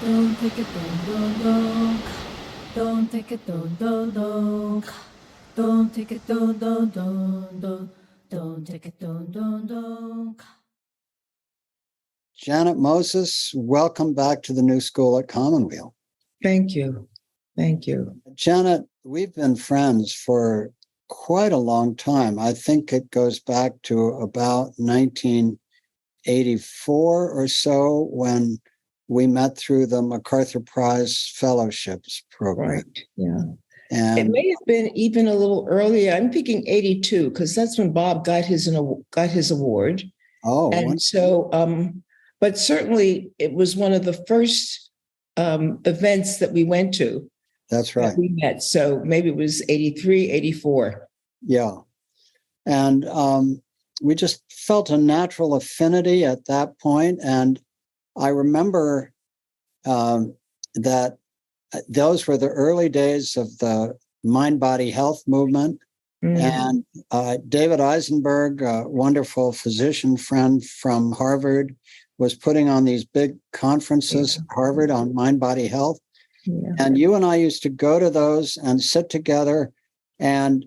Don't take it, don't. Don't take it, don't. Don't take it, don't. Don't take it, don't. Jana Moses, welcome back to the New School at Commonweal. Thank you. Thank you. Jana, we've been friends for quite a long time. I think it goes back to about 1984 or so when we met through the MacArthur Prize Fellowships program. Right. Yeah. And it may have been even a little earlier. I'm thinking 82 because that's when Bob got his award. Oh, and so, but certainly it was one of the first events that we went to. That's right. That we met. So maybe it was 83, 84. Yeah. And we just felt a natural affinity at that point. And I remember that those were the early days of the mind-body health movement. Mm-hmm. And David Eisenberg, a wonderful physician friend from Harvard, was putting on these big conferences at Harvard on mind-body health. Yeah. And you and I used to go to those and sit together and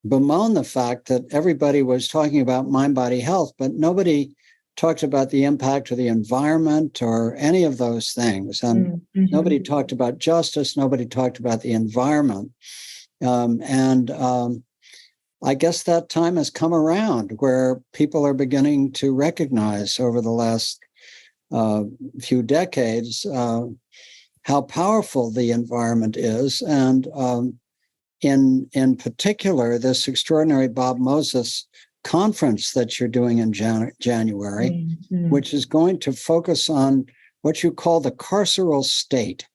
bemoan the fact that everybody was talking about mind-body health, but nobody talked about the impact of the environment or any of those things. And nobody talked about justice. Nobody talked about the environment. I guess that time has come around where people are beginning to recognize over the last few decades how powerful the environment is. And in particular, this extraordinary Bob Moses conference that you're doing in January, which is going to focus on what you call the carceral state.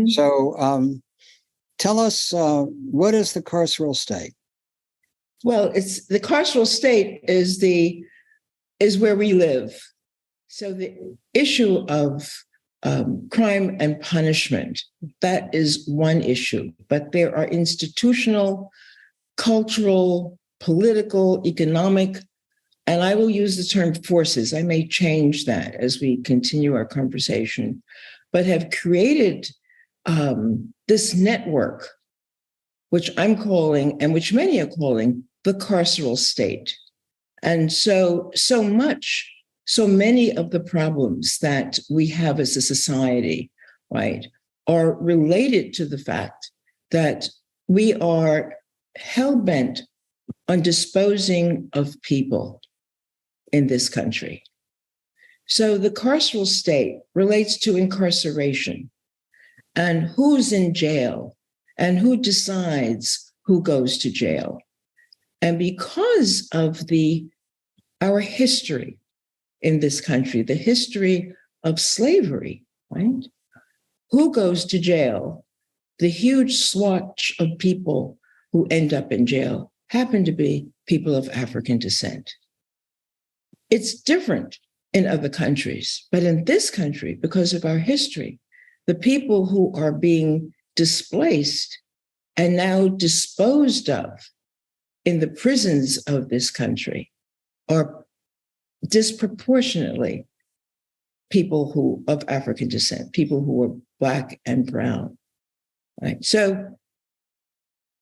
So tell us, what is the carceral state? Well, it's the carceral state is where we live. So the issue of crime and punishment, that is one issue, but there are institutional, cultural, political, economic, and I will use the term forces. I may change that as we continue our conversation, but have created this network, which I'm calling, and which many are calling, the carceral state. And so many of the problems that we have as a society, right, are related to the fact that we are hell-bent on disposing of people in this country. So the carceral state relates to incarceration and who's in jail and who decides who goes to jail. And because of our history in this country, the history of slavery, right? Who goes to jail? The huge swatch of people who end up in jail happen to be people of African descent. It's different in other countries, but in this country, because of our history, the people who are being displaced and now disposed of in the prisons of this country are disproportionately people who of African descent, people who are Black and brown, right? So,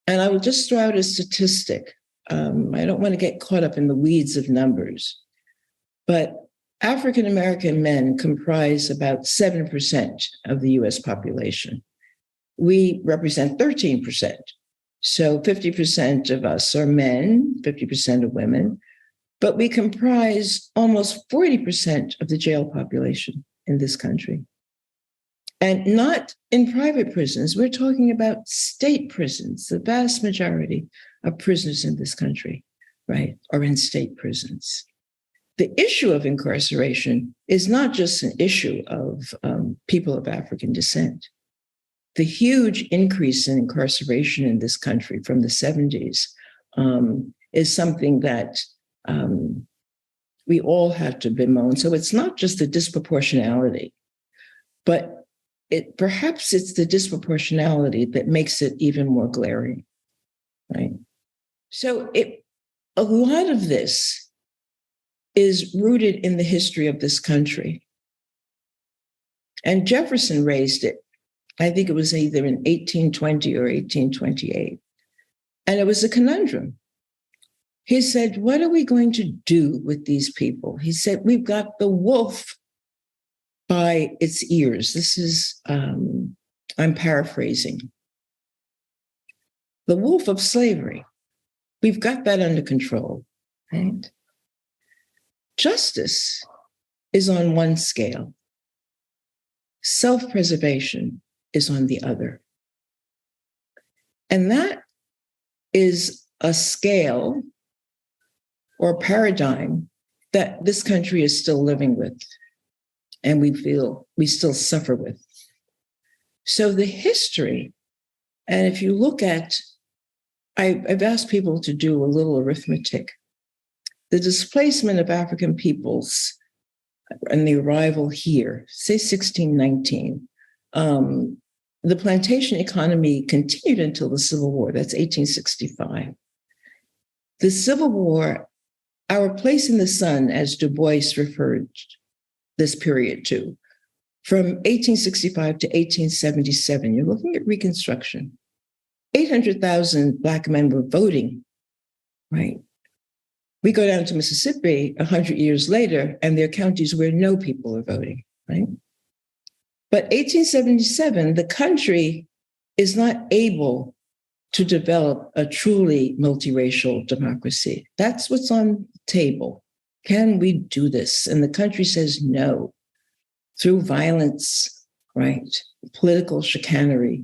and I will just throw out a statistic. I don't want to get caught up in the weeds of numbers, but African-American men comprise about 7% of the US population. We represent 13%. So 50% of us are men, 50% of women, but we comprise almost 40% of the jail population in this country. And not in private prisons. We're talking about state prisons. The vast majority of prisoners in this country, right, are in state prisons. The issue of incarceration is not just an issue of people of African descent. The huge increase in incarceration in this country from the 70s is something that we all have to bemoan. So it's not just the disproportionality, but perhaps it's the disproportionality that makes it even more glaring, right? So a lot of this is rooted in the history of this country. And Jefferson raised it. I think it was either in 1820 or 1828. And it was a conundrum. He said, what are we going to do with these people? He said, we've got the wolf by its ears. This is, I'm paraphrasing. The wolf of slavery. We've got that under control, right? Justice is on one scale. Self-preservation is on the other. And that is a scale or paradigm that this country is still living with, and we feel we still suffer with. So the history, and if you look at, I've asked people to do a little arithmetic. The displacement of African peoples and the arrival here, say 1619, the plantation economy continued until the Civil War. That's 1865. The Civil War, our place in the sun, as Du Bois referred this period to, from 1865 to 1877, you're looking at Reconstruction. 800,000 Black men were voting, right? We go down to Mississippi 100 years later, and there are counties where no people are voting, right? But 1877, the country is not able to develop a truly multiracial democracy. That's what's on the table. Can we do this? And the country says no, through violence, right? Political chicanery.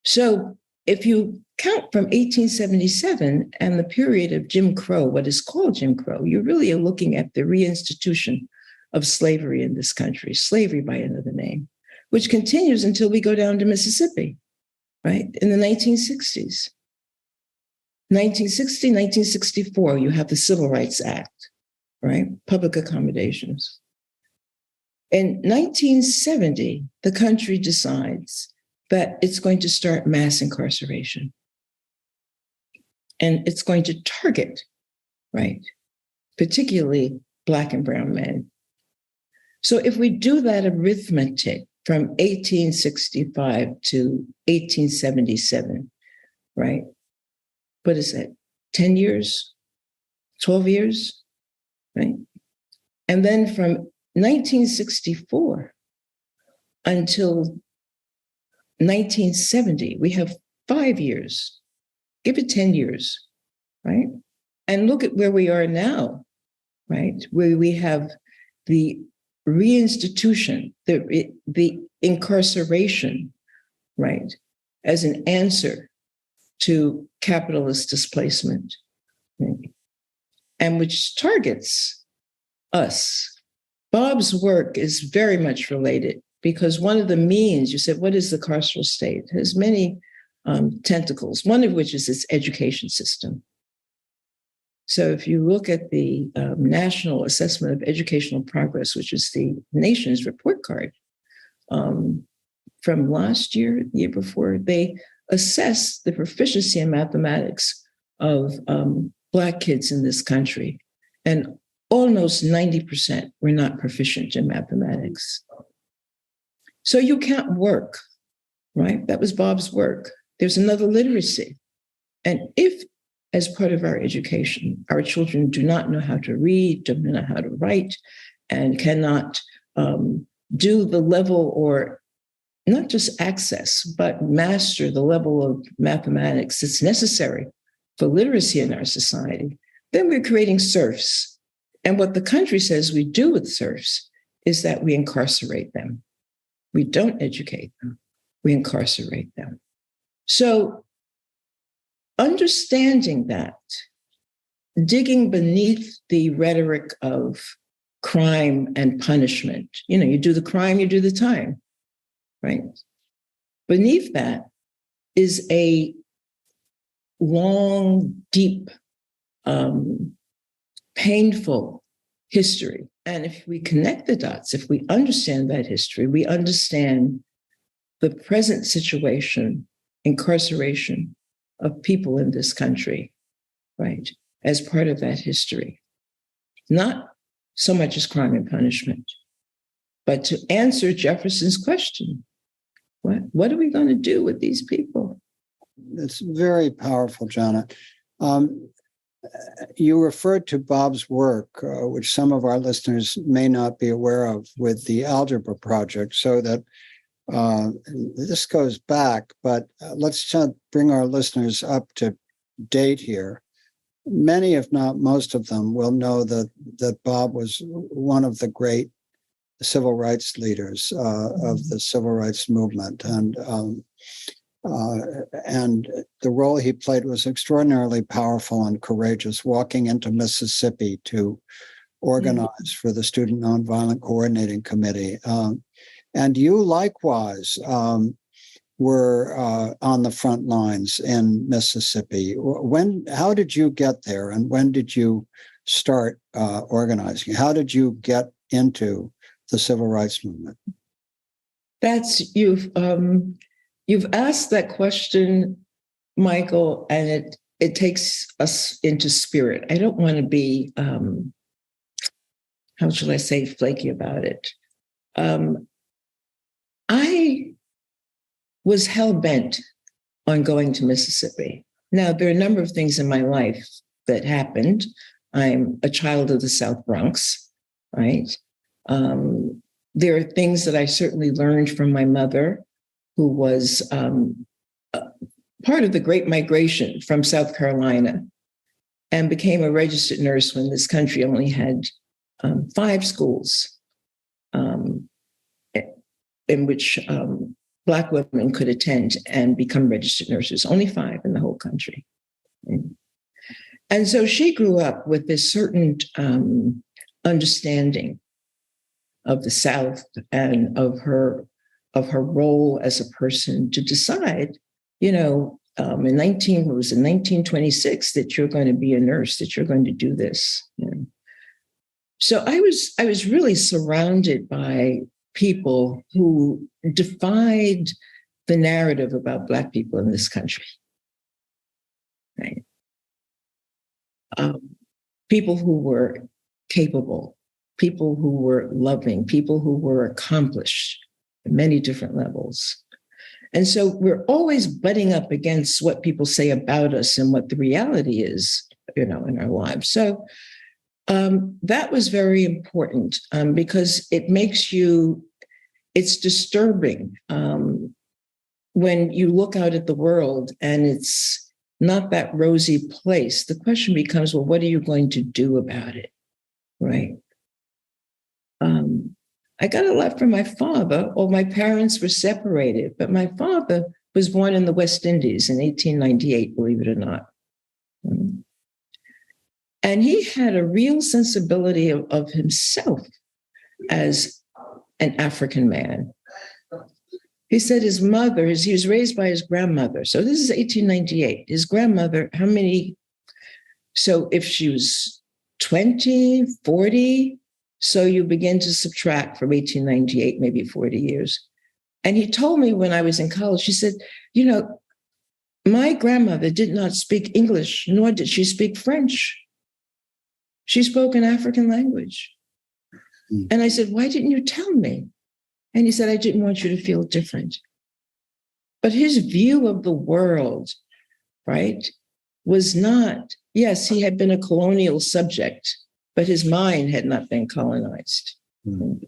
So if you count from 1877 and the period of Jim Crow, what is called Jim Crow, you really are looking at the reinstitution of slavery in this country, slavery by another name, which continues until we go down to Mississippi, right? In the 1960s. 1960, 1964, you have the Civil Rights Act, right? Public accommodations. In 1970, the country decides that it's going to start mass incarceration. And it's going to target, right, particularly Black and brown men. So if we do that arithmetic from 1865 to 1877, right, what is that, 10 years, 12 years, right? And then from 1964 until 1970, we have 5 years, give it 10 years, right? And look at where we are now, right? Where we have the reinstitution, the incarceration, right? As an answer to capitalist displacement, right? And which targets us. Bob's work is very much related because one of the means, you said, what is the carceral state? It has many tentacles, one of which is its education system. So if you look at the National Assessment of Educational Progress, which is the nation's report card from last year, the year before, they assess the proficiency in mathematics of Black kids in this country. And almost 90% were not proficient in mathematics. So you can't work, right? That was Bob's work. There's another literacy. And if, as part of our education, our children do not know how to read, don't know how to write, and cannot do the level or not just access, but master the level of mathematics that's necessary for literacy in our society, then we're creating serfs. And what the country says we do with serfs is that we incarcerate them. We don't educate them, we incarcerate them. So understanding that, digging beneath the rhetoric of crime and punishment, you do the crime, you do the time, right? Beneath that is a long, deep, painful history. And if we connect the dots, if we understand that history, we understand the present situation, incarceration of people in this country, right, as part of that history. Not so much as crime and punishment, but to answer Jefferson's question. What are we going to do with these people? It's very powerful, Jana. You referred to Bob's work, which some of our listeners may not be aware of, with the Algebra Project, so that this goes back, but let's bring our listeners up to date here. Many, if not most of them, will know that Bob was one of the great civil rights leaders of the civil rights movement, and the role he played was extraordinarily powerful and courageous, walking into Mississippi to organize for the Student Nonviolent Coordinating Committee. And you likewise were on the front lines in Mississippi. How did you get there, and when did you start organizing? How did you get into the civil rights movement? You've asked that question, Michael, and it takes us into spirit. I don't want to be, how shall I say, flaky about it. I was hell-bent on going to Mississippi. Now, there are a number of things in my life that happened. I'm a child of the South Bronx, right? There are things that I certainly learned from my mother, who was part of the Great Migration from South Carolina and became a registered nurse when this country only had 5 schools in which Black women could attend and become registered nurses, only 5 in the whole country. And so she grew up with this certain understanding of the South and of her role as a person to decide, in 1926 that you're going to be a nurse, that you're going to do this. So I was really surrounded by people who defied the narrative about Black people in this country. Right? People who were capable, people who were loving, people who were accomplished at many different levels. And so we're always butting up against what people say about us and what the reality is, in our lives. So that was very important because it's disturbing when you look out at the world and it's not that rosy place. The question becomes, well, what are you going to do about it, right? I got a lot from my father, or my parents were separated, but my father was born in the West Indies in 1898, believe it or not. And he had a real sensibility of himself as an African man. He said he was raised by his grandmother. So this is 1898. His grandmother, so if she was 20, 40, so you begin to subtract from 1898, maybe 40 years. And he told me when I was in college, he said, my grandmother did not speak English, nor did she speak French. She spoke an African language. And I said, why didn't you tell me? And he said, I didn't want you to feel different. But his view of the world, right, was not, yes, he had been a colonial subject, but his mind had not been colonized. Mm-hmm.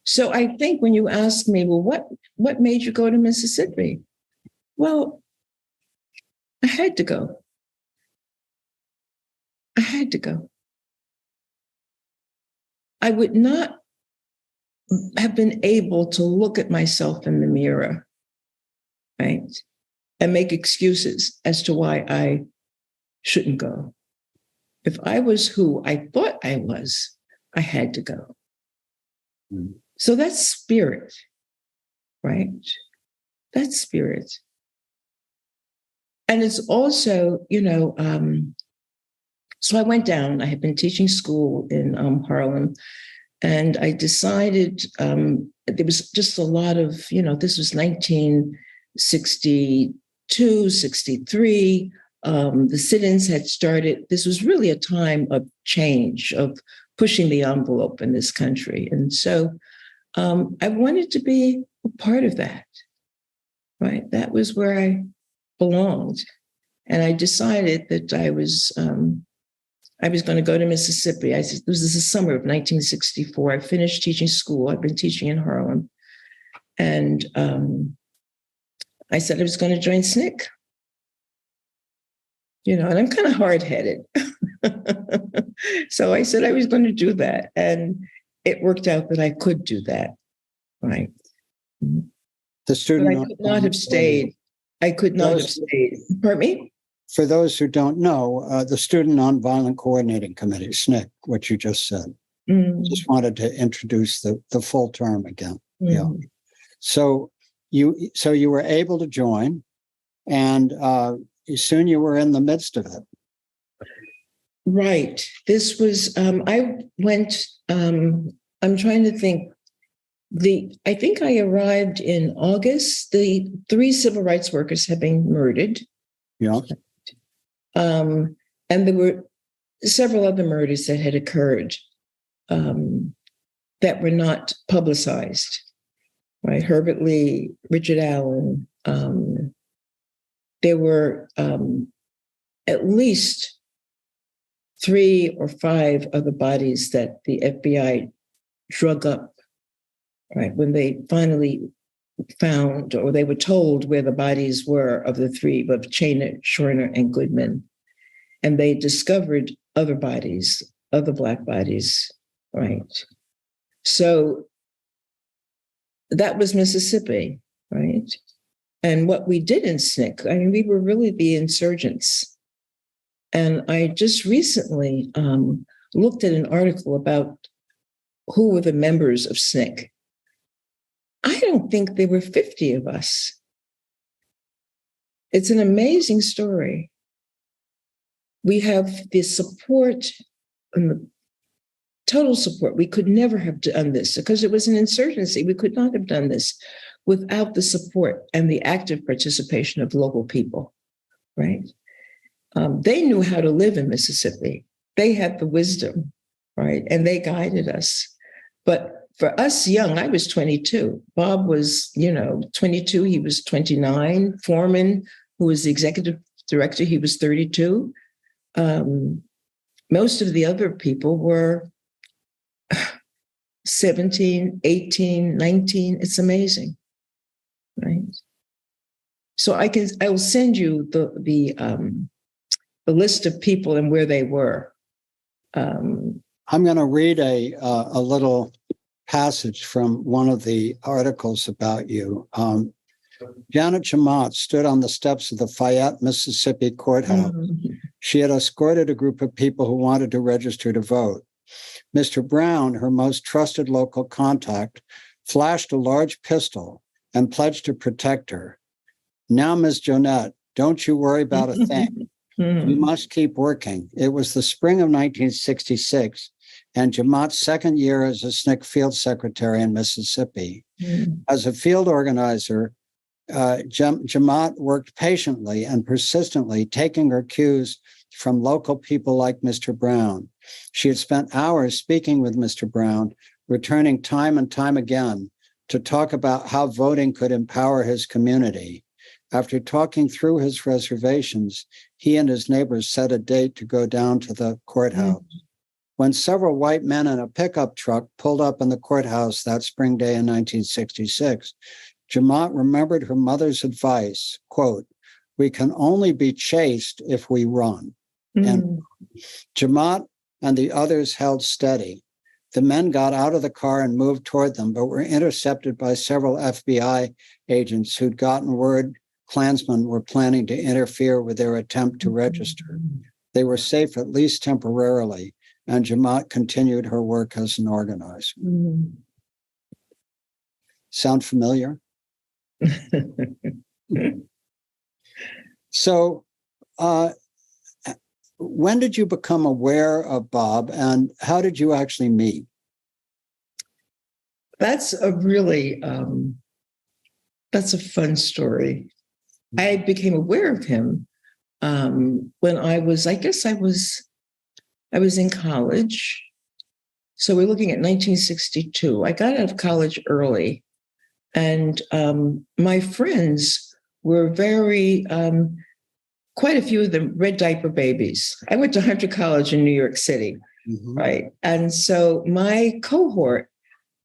So I think when you ask me, well, what made you go to Mississippi? Well, I had to go. I had to go. I would not have been able to look at myself in the mirror, right, and make excuses as to why I shouldn't go. If I was who I thought I was, I had to go. Mm-hmm. So that's spirit, right? That's spirit. And it's also, so I went down. I had been teaching school in Harlem, and I decided there was just a lot of, this was 1962, 63. The sit-ins had started. This was really a time of change, of pushing the envelope in this country. And so I wanted to be a part of that, right? That was where I belonged. And I decided that I was going to go to Mississippi. This was the summer of 1964. I finished teaching school. I've been teaching in Harlem. And I said I was going to join SNCC. And I'm kind of hard-headed. So I said I was going to do that. And it worked out that I could do that, right? The student, but I could not have stayed. Pardon me? For those who don't know, the Student Nonviolent Coordinating Committee, SNCC, what you just said. Just wanted to introduce the full term again. Yeah. So you were able to join, and soon you were in the midst of it. Right. This was, I went, I'm trying to think. I think I arrived in August. The 3 civil rights workers had been murdered. Yeah. And there were several other murders that had occurred that were not publicized. Right. Herbert Lee, Richard Allen. There were at least 3 or 5 other bodies that the FBI drug up, right, when they finally found, or they were told where the bodies were of the 3, of Chainer, Schorner, and Goodman. And they discovered other bodies, other Black bodies, right? So that was Mississippi, right? And what we did in SNCC, I mean, we were really the insurgents. And I just recently looked at an article about who were the members of SNCC. I don't think there were 50 of us. It's an amazing story. We have the support and the total support. We could never have done this because it was an insurgency. We could not have done this without the support and the active participation of local people, right? They knew how to live in Mississippi. They had the wisdom, right? And they guided us. But for us young, I was 22. Bob was, 22. He was 29. Foreman, who was the executive director, he was 32. Most of the other people were 17, 18, 19. It's amazing, right? So I will send you the list of people and where they were. I'm going to read a little passage from one of the articles about you. Jana Chamott stood on the steps of the Fayette, Mississippi courthouse. She had escorted a group of people who wanted to register to vote. Mr. Brown, her most trusted local contact, flashed a large pistol and pledged to protect her. Now, Ms. Jemmott, don't you worry about a thing. You must keep working. It was the spring of 1966 and Jemott's second year as a SNCC field secretary in Mississippi. As a field organizer, Jemmott worked patiently and persistently, taking her cues from local people like Mr. Brown. She had spent hours speaking with Mr. Brown, returning time and time again to talk about how voting could empower his community. After talking through his reservations, he and his neighbors set a date to go down to the courthouse. When several white men in a pickup truck pulled up in the courthouse that spring day in 1966, Jemmott remembered her mother's advice, quote, "We can only be chased if we run." And Jemmott and the others held steady. The men got out of the car and moved toward them, but were intercepted by several FBI agents who'd gotten word Klansmen were planning to interfere with their attempt to register. They were safe, at least temporarily, and Jemmott continued her work as an organizer. Sound familiar? So, when did you become aware of Bob, and how did you actually meet? That's a really, that's a fun story. I became aware of him when I was in college, So we're looking at 1962. I got out of college early, and my friends were quite a few of them red diaper babies. I went to Hunter College in New York City, right? And so my cohort,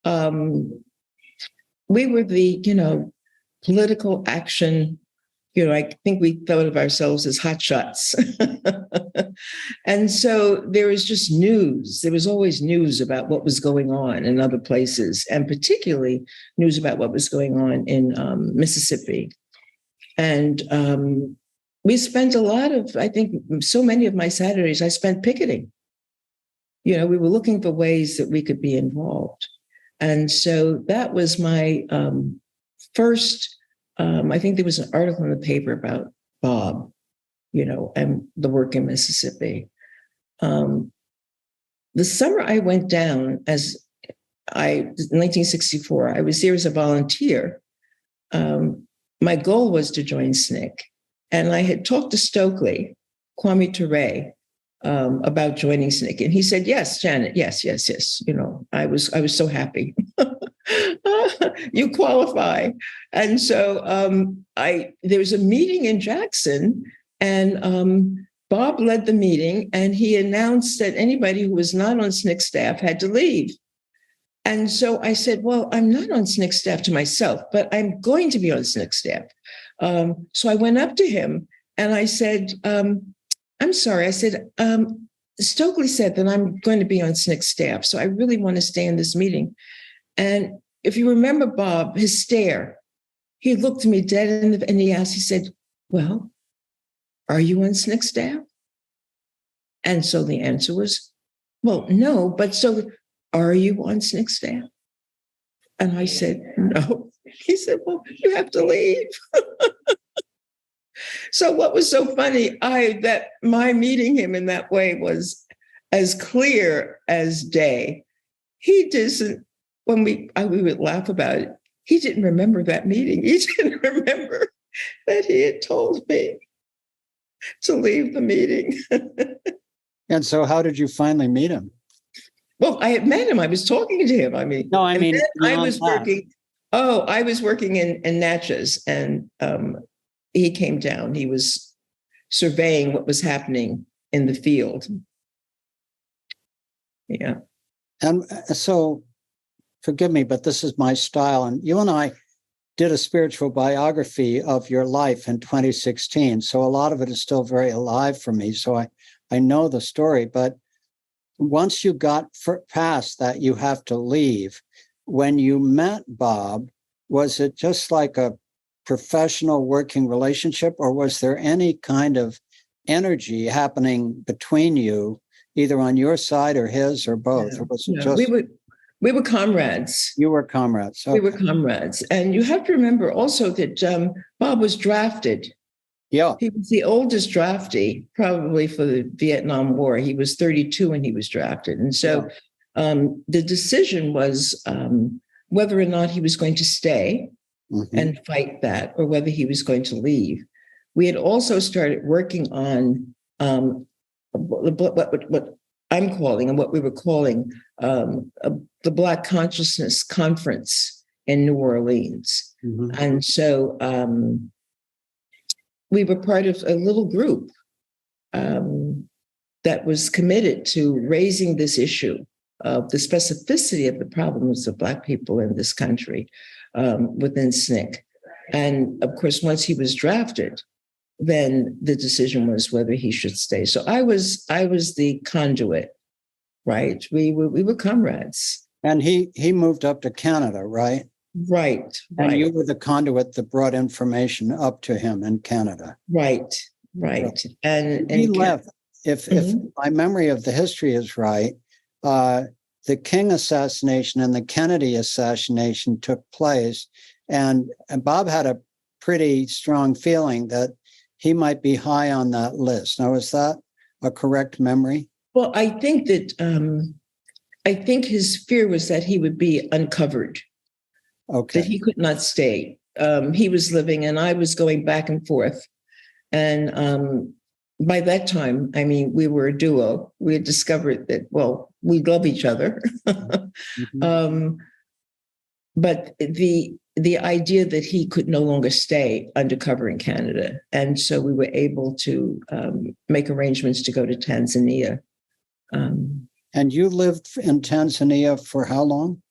we were the, political action, I think we thought of ourselves as hotshots. And so there was just news. There was always news about what was going on in other places, and particularly news about what was going on in Mississippi. And we spent a lot of, I think, so many of my Saturdays I spent picketing. We were looking for ways that we could be involved. And so that was my first, I think there was an article in the paper about Bob, and the work in Mississippi. The summer I went down in 1964, I was there as a volunteer. My goal was to join SNCC. And I had talked to Stokely, Kwame Ture, about joining SNCC. And he said, yes, Janet, yes. I was so happy. You qualify. And so there was a meeting in Jackson, and Bob led the meeting, and he announced that anybody who was not on SNCC staff had to leave. And so I said, well, I'm not on SNCC staff to myself, but I'm going to be on SNCC staff. So I went up to him and I said, I'm sorry. I said, Stokely said that I'm going to be on SNCC staff, so I really want to stay in this meeting. And if you remember Bob, his stare, he looked me dead and he said, well, are you on SNCC staff? And so the answer was, well, no, but so are you on SNCC staff? And I said, no. He said, well, you have to leave. So what was so funny, that my meeting him in that way was as clear as day. He doesn't, when we would laugh about it, he didn't remember that meeting. He didn't remember that he had told me to leave the meeting. And so how did you finally meet him? Well, I had met him. I was talking to him. I was working. Oh, I was working in Natchez, and he came down. He was surveying what was happening in the field. Yeah. And so, forgive me, but this is my style. And you and I did a spiritual biography of your life in 2016. So a lot of it is still very alive for me. So I know the story. But once you got past that, you have to leave. When you met Bob, was it just like a professional working relationship, or was there any kind of energy happening between you, either on your side or his, or both? Yeah. Or was it just we were comrades. You were comrades. Okay. We were comrades. And you have to remember also that Bob was drafted. Yeah. He was the oldest draftee, probably for the Vietnam War. He was 32 when he was drafted. And so the decision was whether or not he was going to stay and fight that, or whether he was going to leave. We had also started working on what I'm calling, and what we were calling, the Black Consciousness Conference in New Orleans. And so we were part of a little group that was committed to raising this issue of the specificity of the problems of Black people in this country within SNCC. And of course, once he was drafted, then the decision was whether he should stay. So I was the conduit, right? We were comrades. And he moved up to Canada, right? Right. And you were the conduit that brought information up to him in Canada. Right. And he left. If my memory of the history is right, the King assassination and the Kennedy assassination took place, and Bob had a pretty strong feeling that he might be high on that list. Now, is that a correct memory? Well, I think that his fear was that he would be uncovered. Okay. That he could not stay. He was living, and I was going back and forth. And by that time, I mean, we were a duo. We had discovered that, well, we love each other. But the idea that he could no longer stay undercover in Canada. And so we were able to make arrangements to go to Tanzania. And you lived in Tanzania for how long?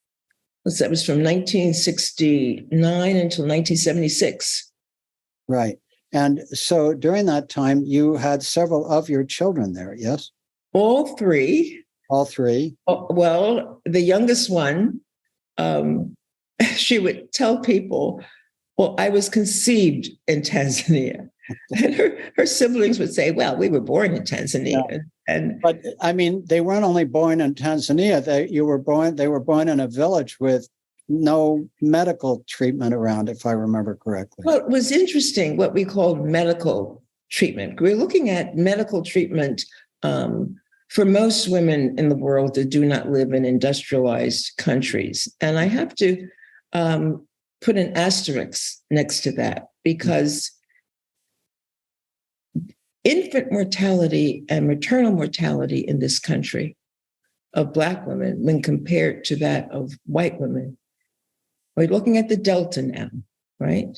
That was from 1969 until 1976. Right. And so during that time, you had several of your children there, yes? All three. All three? Well, the youngest one, she would tell people, well, I was conceived in Tanzania. And her siblings would say, well, we were born in Tanzania. Yeah. But I mean, they weren't only born in Tanzania. They were born in a village with no medical treatment around, if I remember correctly. Well, it was interesting what we called medical treatment. We're looking at medical treatment for most women in the world that do not live in industrialized countries. And I have to put an asterisk next to that, because infant mortality and maternal mortality in this country of Black women, when compared to that of white women, we're looking at the Delta now, right?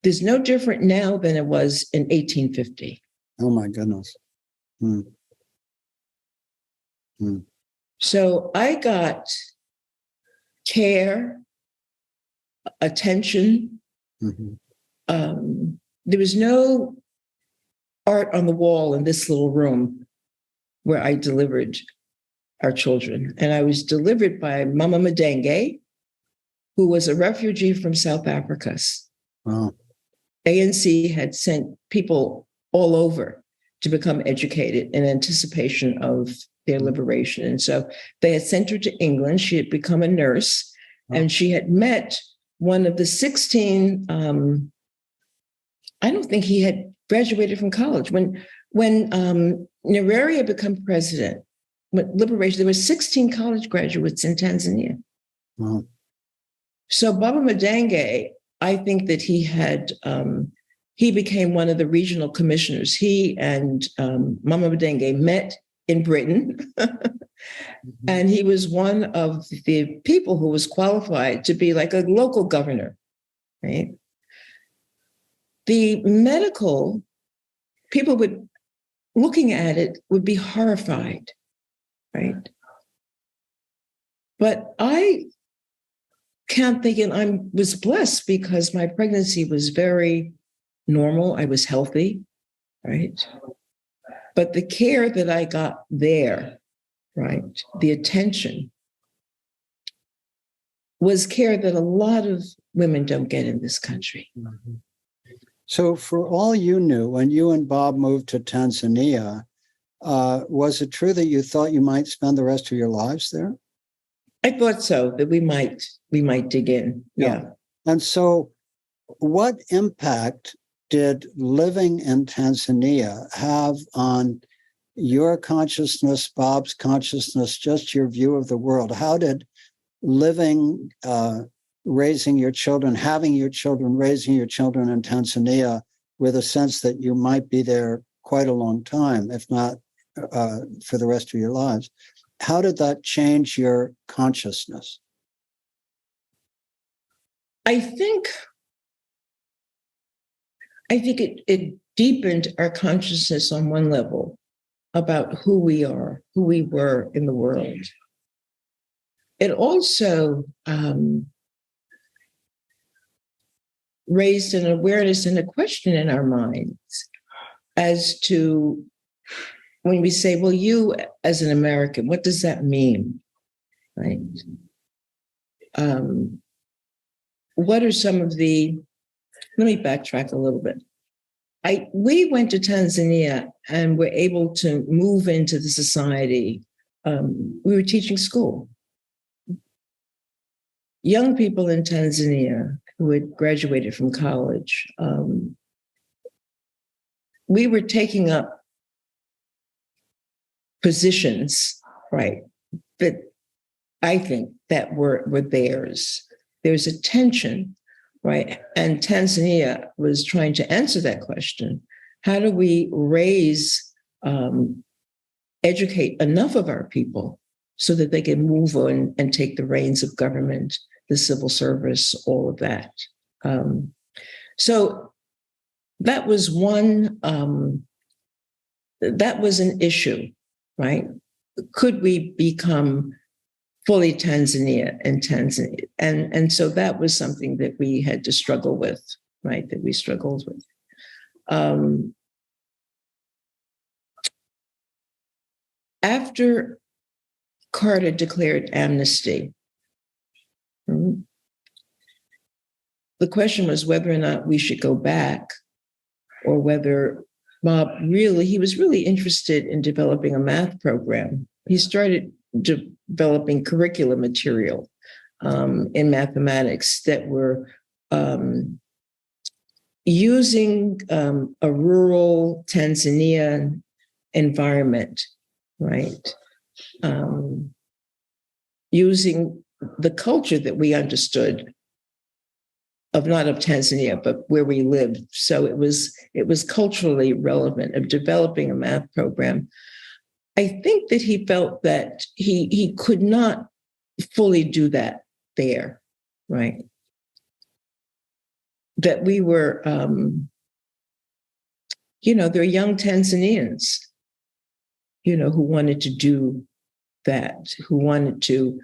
There's no different now than it was in 1850. Oh my goodness. So I got care, attention. There was no art on the wall in this little room where I delivered our children. And I was delivered by Mama Madenge, who was a refugee from South Africa. Wow. ANC had sent people all over to become educated in anticipation of their liberation. And so they had sent her to England. She had become a nurse, and she had met one of the 16, I don't think he had graduated from college. When Nyerere had become president, with liberation, there were 16 college graduates in Tanzania. Wow. So Baba Madenge, I think that he became one of the regional commissioners. He and Mama Madenge met in Britain, and he was one of the people who was qualified to be like a local governor, right? The medical people would, looking at it, would be horrified, right? But I can't think, and I was blessed because my pregnancy was very normal. I was healthy, right? But the care that I got there, right, the attention, was care that a lot of women don't get in this country. So for all you knew, when you and Bob moved to Tanzania, was it true that you thought you might spend the rest of your lives there? I thought so, that we might dig in. Yeah. And so what impact did living in Tanzania have on your consciousness, Bob's consciousness, just your view of the world? How did living, raising your children, having your children, raising your children in Tanzania with a sense that you might be there quite a long time, if not for the rest of your lives, how did that change your consciousness? I think it deepened our consciousness on one level about who we are, who we were in the world. It also raised an awareness and a question in our minds as to when we say, well, you as an American, what does that mean, right? What are some of the, let me backtrack a little bit. We went to Tanzania and were able to move into the society. We were teaching school. Young people in Tanzania who had graduated from college, we were taking up positions, right, that I think that were theirs. There's a tension, right? And Tanzania was trying to answer that question. How do we educate enough of our people so that they can move on and take the reins of government, the civil service, all of that. So that was that was an issue, right? Could we become fully Tanzania? And so that was something that we had to struggle with, right? That we struggled with. After Carter declared amnesty, the question was whether or not we should go back, or whether Bob he was really interested in developing a math program. He started developing curriculum material in mathematics that were using a rural Tanzania environment, right? Using the culture that we understood not of Tanzania, but where we lived. So it was culturally relevant, of developing a math program. I think that he felt that he could not fully do that there, right? That we were, there are young Tanzanians, who wanted to do that, who wanted to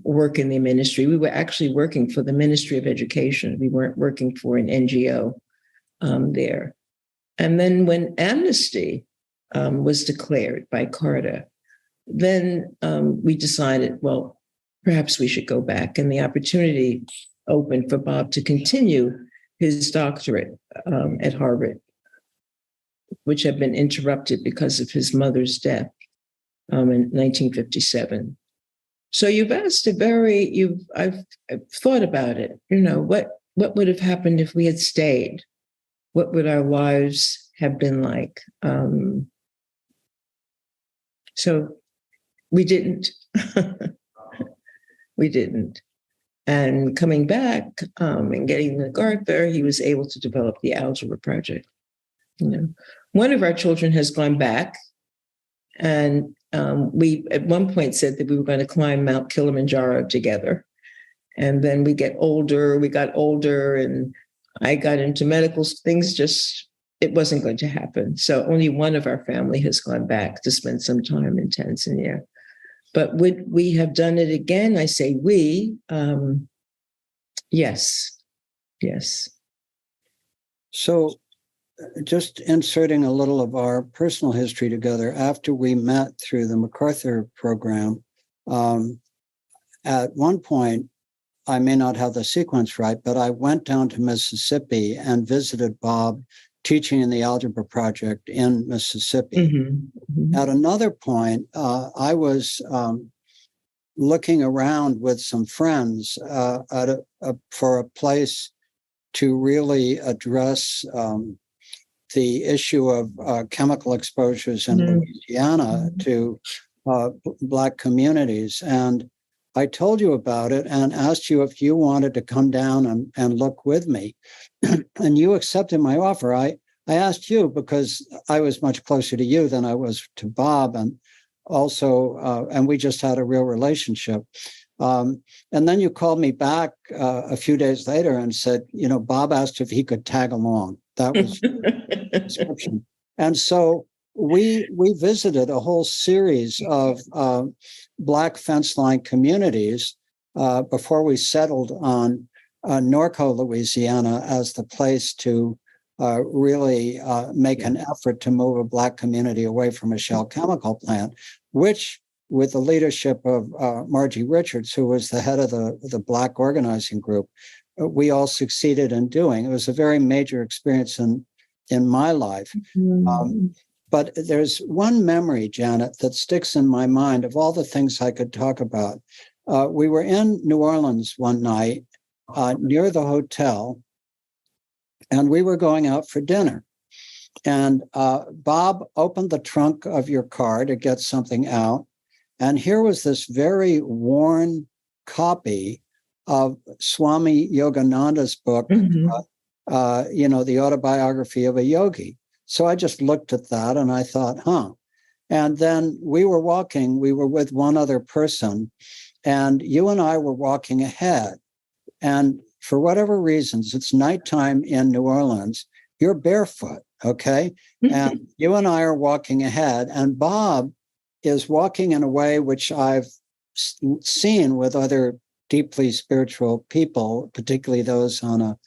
work in the ministry. We were actually working for the Ministry of Education. We weren't working for an NGO there. And then when amnesty was declared by Carter, then we decided, well, perhaps we should go back. And the opportunity opened for Bob to continue his doctorate at Harvard, which had been interrupted because of his mother's death in 1957. So you've asked I've thought about it. What would have happened if we had stayed? What would our lives have been like? So we didn't. We didn't. And coming back and getting MacArthur, he was able to develop the algebra project. One of our children has gone back, and we at one point said that we were going to climb Mount Kilimanjaro together. And then we got older, and I got into medical things. It wasn't going to happen. So only one of our family has gone back to spend some time in Tanzania. But would we have done it again? I say we. Yes. So just inserting a little of our personal history together, after we met through the MacArthur program, at one point, I may not have the sequence right, but I went down to Mississippi and visited Bob teaching in the Algebra Project in Mississippi. Mm-hmm. At another point, I was looking around with some friends for a place to really address the issue of chemical exposures in Louisiana to Black communities. And I told you about it and asked you if you wanted to come down and look with me. And you accepted my offer. I asked you because I was much closer to you than I was to Bob. And also, and we just had a real relationship. And then you called me back a few days later and said, Bob asked if he could tag along. That was the description. And so we visited a whole series of Black fence line communities before we settled on Norco, Louisiana, as the place to really make an effort to move a Black community away from a shell chemical plant, which, with the leadership of Margie Richards, who was the head of the Black organizing group, we all succeeded in doing. It was a very major experience in my life. Mm-hmm. But there's one memory, Janet, that sticks in my mind of all the things I could talk about. We were in New Orleans one night near the hotel, and we were going out for dinner. And Bob opened the trunk of your car to get something out. And here was this very worn copy of Swami Yogananda's book, mm-hmm. The Autobiography of a Yogi. so I just looked at that and I thought, huh. And then we were with one other person, and you and I were walking ahead. And for whatever reasons, it's nighttime in New Orleans, you're barefoot, okay? And you and I are walking ahead, and Bob is walking in a way which I've seen with other deeply spiritual people, particularly those on a,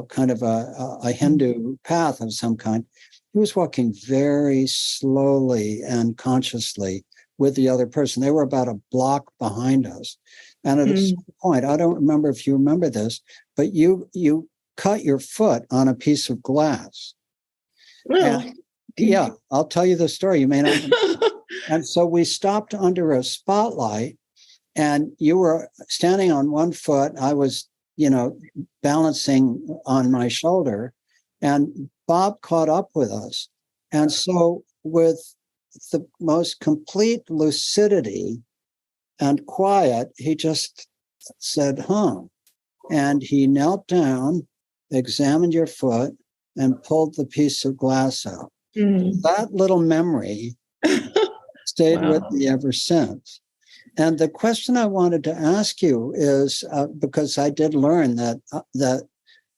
kind of a Hindu path of some kind. He was walking very slowly and consciously with the other person. They were about a block behind us. And at a certain point, I don't remember if you remember this, but you cut your foot on a piece of glass. Well, yeah, I'll tell you the story. You may not remember. And so we stopped under a spotlight, and you were standing on one foot. I was, balancing on my shoulder, and Bob caught up with us. And so with the most complete lucidity and quiet, he just said, huh. And he knelt down, examined your foot, and pulled the piece of glass out. That little memory stayed with me ever since. And the question I wanted to ask you is, because I did learn that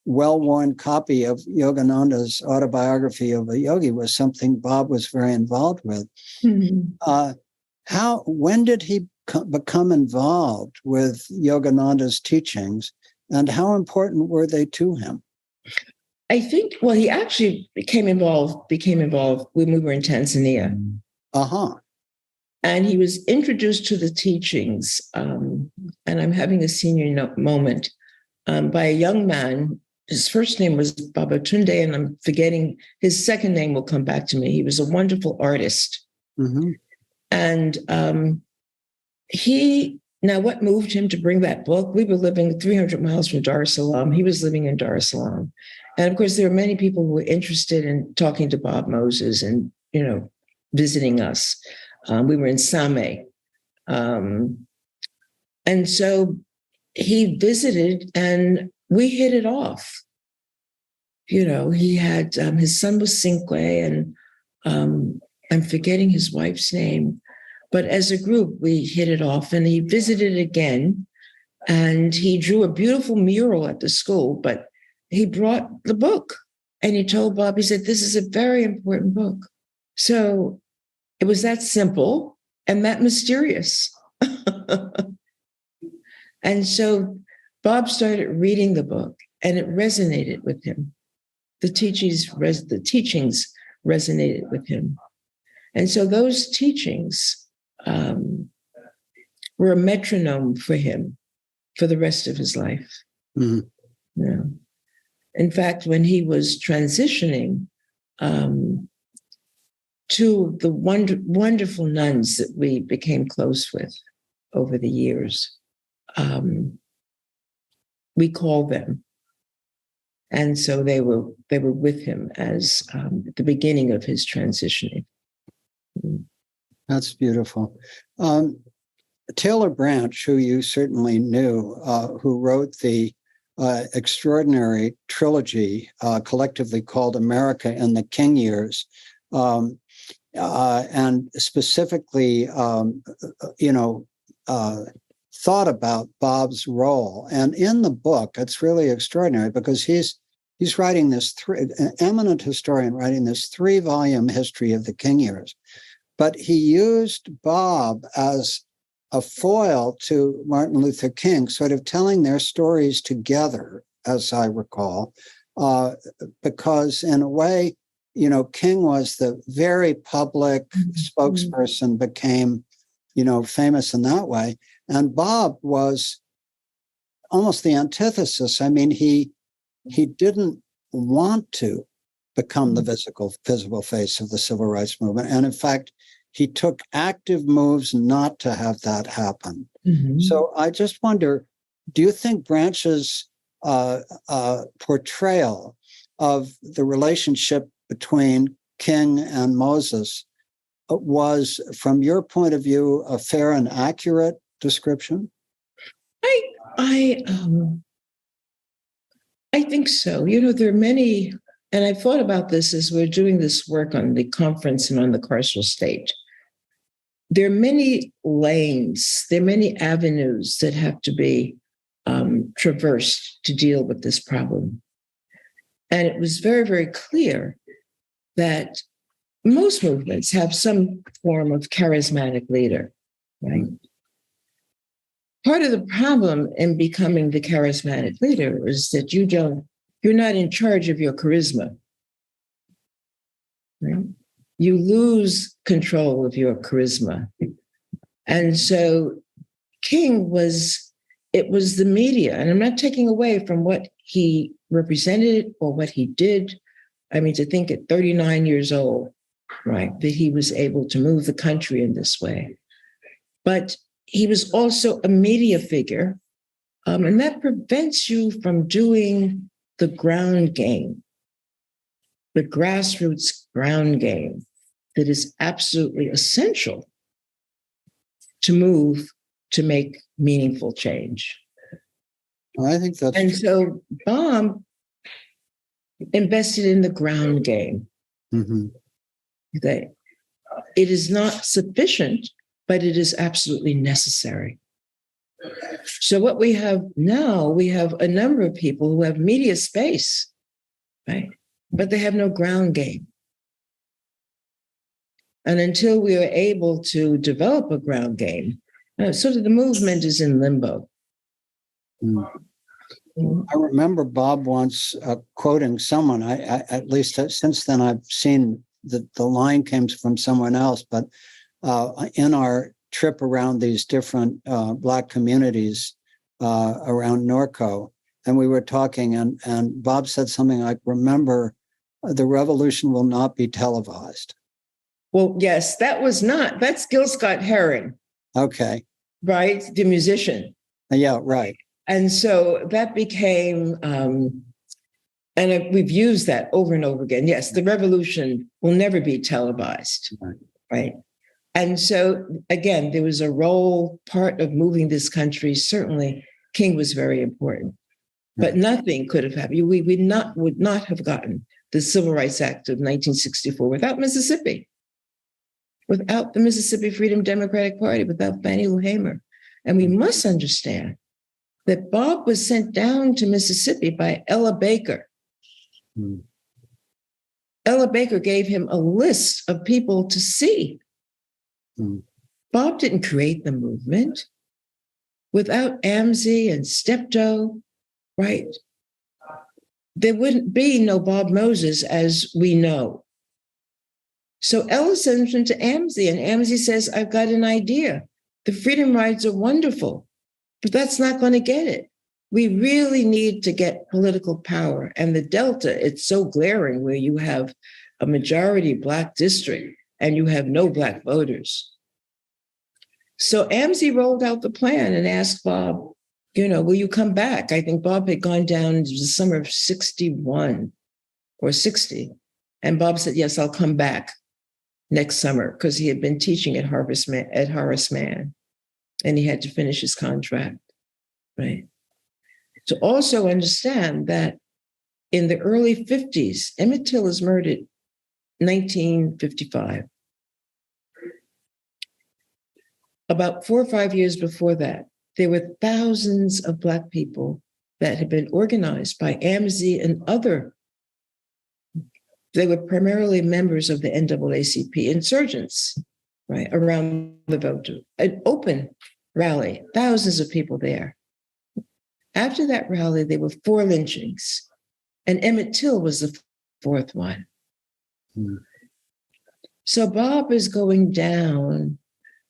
well-worn copy of Yogananda's Autobiography of a Yogi was something Bob was very involved with. When did he become involved with Yogananda's teachings, and how important were they to him? I think, well, he actually became involved when we were in Tanzania. And he was introduced to the teachings, and I'm having a senior moment, by a young man. His first name was Babatunde, and I'm forgetting, his second name will come back to me. He was a wonderful artist. And what moved him to bring that book? We were living 300 miles from Dar es Salaam. He was living in Dar es Salaam. And of course, there were many people who were interested in talking to Bob Moses and, visiting us. We were in Same. And so he visited and we hit it off. He had, his son was Cinque, and I'm forgetting his wife's name. But as a group, we hit it off, and he visited again, and he drew a beautiful mural at the school, but he brought the book, and he told Bob, he said, this is a very important book. So it was that simple and that mysterious. And so Bob started reading the book, and it resonated with him. The teachings resonated with him. And so those teachings were a metronome for him for the rest of his life. Yeah. In fact, when he was transitioning to the wonderful nuns that we became close with over the years, we called them. And so they were with him as at the beginning of his transitioning. That's beautiful. Taylor Branch, who you certainly knew, who wrote the extraordinary trilogy collectively called America in the King Years, and specifically, thought about Bob's role. And in the book, it's really extraordinary because he's writing this an eminent historian writing this 3-volume history of the King Years. But he used Bob as a foil to Martin Luther King, sort of telling their stories together, as I recall, because in a way, King was the very public spokesperson, became, famous in that way. And Bob was almost the antithesis. I mean, he didn't want to become the visible face of the civil rights movement. And in fact, he took active moves not to have that happen. So I just wonder, do you think Branch's portrayal of the relationship between King and Moses was, from your point of view, a fair and accurate description? I think so. There are many and I thought about this as we're doing this work on the conference and on the carceral state. There are many lanes, there are many avenues that have to be traversed to deal with this problem. And it was very, very clear that most movements have some form of charismatic leader, right? Part of the problem in becoming the charismatic leader is that you're not in charge of your charisma, right? You lose control of your charisma. And so it was the media, and I'm not taking away from what he represented or what he did. I mean, to think at 39 years old, right, that he was able to move the country in this way. But he was also a media figure, and that prevents you from doing the ground game, the grassroots ground game that is absolutely essential to make meaningful change. I think that's And true. so Bob invested in the ground game. Mm-hmm. That it is not sufficient, but it is absolutely necessary. So what we have now, we have a number of people who have media space, right? But they have no ground game. And until we are able to develop a ground game, sort of the movement is in limbo. Mm. I remember Bob once quoting someone. I at least since then I've seen the line came from someone else, but in our trip around these different Black communities around Norco, and we were talking, and Bob said something like, "Remember, the revolution will not be televised." Well, yes, that's Gil Scott-Heron. Okay. Right? The musician. Yeah, right. And so that became, and we've used that over and over again. Yes, the revolution will never be televised, right? And so, again, there was a part of moving this country. Certainly, King was very important, but nothing could have happened. We would not have gotten the Civil Rights Act of 1964 without Mississippi, without the Mississippi Freedom Democratic Party, without Fannie Lou Hamer. And we must understand that Bob was sent down to Mississippi by Ella Baker. Mm. Ella Baker gave him a list of people to see. Mm. Bob didn't create the movement. Without AMSI and STEPTO, right, there wouldn't be no Bob Moses as we know. So Ella sends him to AMSI, and AMSI says, I've got an idea. The freedom rides are wonderful, but that's not going to get it. We really need to get political power. And the Delta, it's so glaring where you have a majority Black district and you have no Black voters. So AMSI rolled out the plan and asked Bob, will you come back? I think Bob had gone down in the summer of 61 or 60. And Bob said, yes, I'll come back next summer, because he had been teaching at Horace Mann, and he had to finish his contract, right? To also understand that in the early 50s, Emmett Till is murdered 1955. About 4 or 5 years before that, there were thousands of Black people that had been organized by AMSI and other. They were primarily members of the NAACP, insurgents, right, around the voter. An open rally, thousands of people there. After that rally, there were 4 lynchings, and Emmett Till was the 4th one. Hmm. So Bob is going down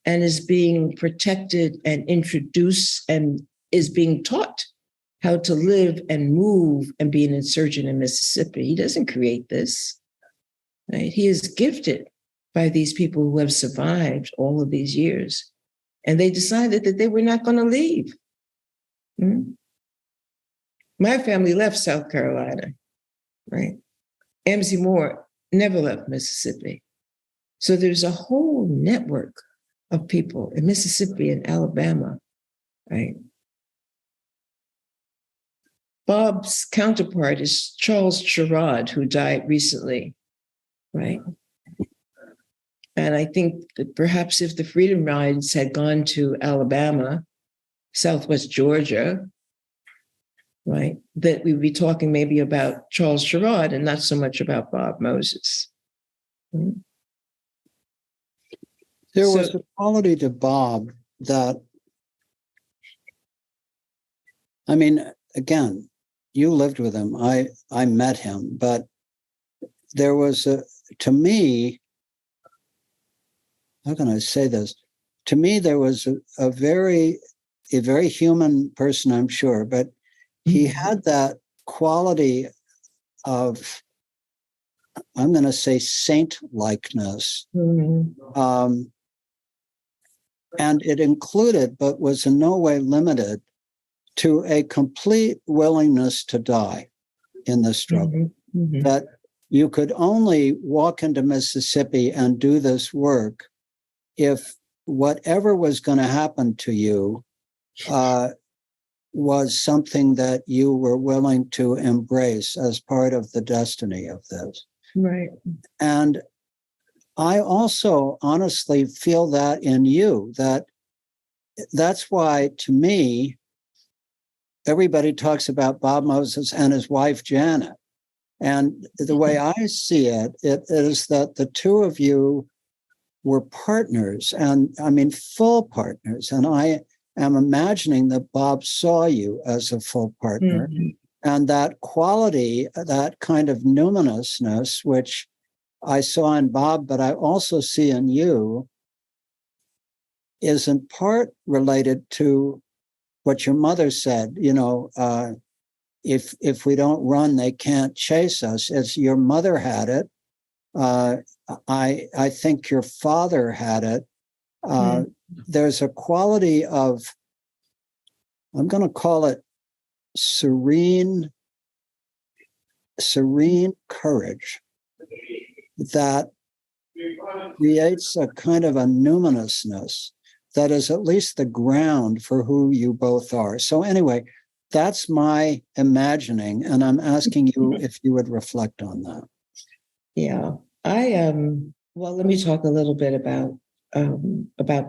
and is being protected and introduced and is being taught how to live and move and be an insurgent in Mississippi. He doesn't create this, right? He is gifted by these people who have survived all of these years. And they decided that they were not going to leave. My family left South Carolina, right? AMSI Moore never left Mississippi. So there's a whole network of people in Mississippi and Alabama, right? Bob's counterpart is Charles Sherrod, who died recently, right? And I think that perhaps if the Freedom Rides had gone to Alabama, Southwest Georgia, right, that we would be talking maybe about Charles Sherrod and not so much about Bob Moses. Right? There was a quality to Bob that, I mean, again, you lived with him. I met him, but there was to me, how can I say this? To me, there was a very human person, I'm sure, but he had that quality of, I'm going to say, saint-likeness. And it included, but was in no way limited to, a complete willingness to die in the struggle. That you could only walk into Mississippi and do this work if whatever was going to happen to you was something that you were willing to embrace as part of the destiny of this. Right. And I also honestly feel that in you, that's why, to me, everybody talks about Bob Moses and his wife, Jana. And the way I see it, it is that the two of you were partners, and I mean, full partners. And I am imagining that Bob saw you as a full partner. And that quality, that kind of numinousness, which I saw in Bob, but I also see in you, is in part related to what your mother said, if we don't run, they can't chase us. As your mother had it, I think your father had it. There's a quality of, I'm going to call it serene courage that creates a kind of a numinousness that is at least the ground for who you both are. So anyway, that's my imagining, and I'm asking you if you would reflect on that. Yeah, well, let me talk a little bit about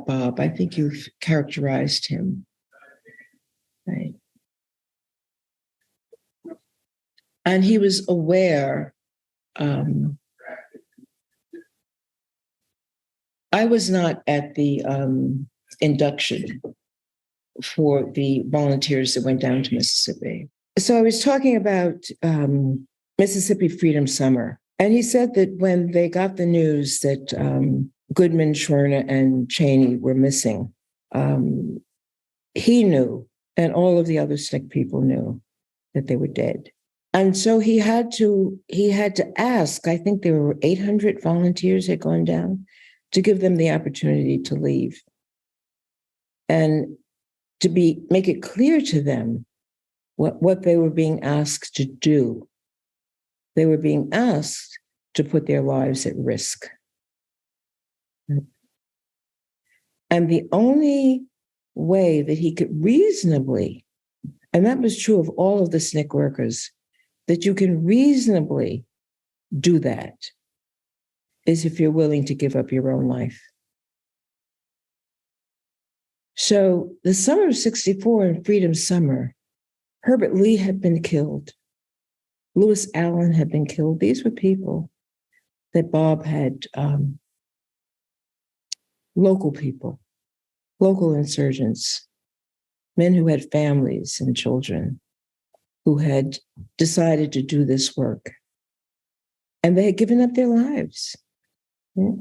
Bob. I think you've characterized him, right? And he was aware. I was not at the induction for the volunteers that went down to Mississippi. So I was talking about Mississippi Freedom Summer. And he said that when they got the news that Goodman, Schwerner, and Cheney were missing, he knew, and all of the other SNCC people knew, that they were dead. And so he had to ask, I think there were 800 volunteers had gone down, to give them the opportunity to leave. And to make it clear to them what they were being asked to do. They were being asked to put their lives at risk. And the only way that he could reasonably, and that was true of all of the SNCC workers, that you can reasonably do that is if you're willing to give up your own life. So the summer of '64 and Freedom Summer, Herbert Lee had been killed. Lewis Allen had been killed. These were people that Bob had, local people, local insurgents, men who had families and children who had decided to do this work. And they had given up their lives. Yeah.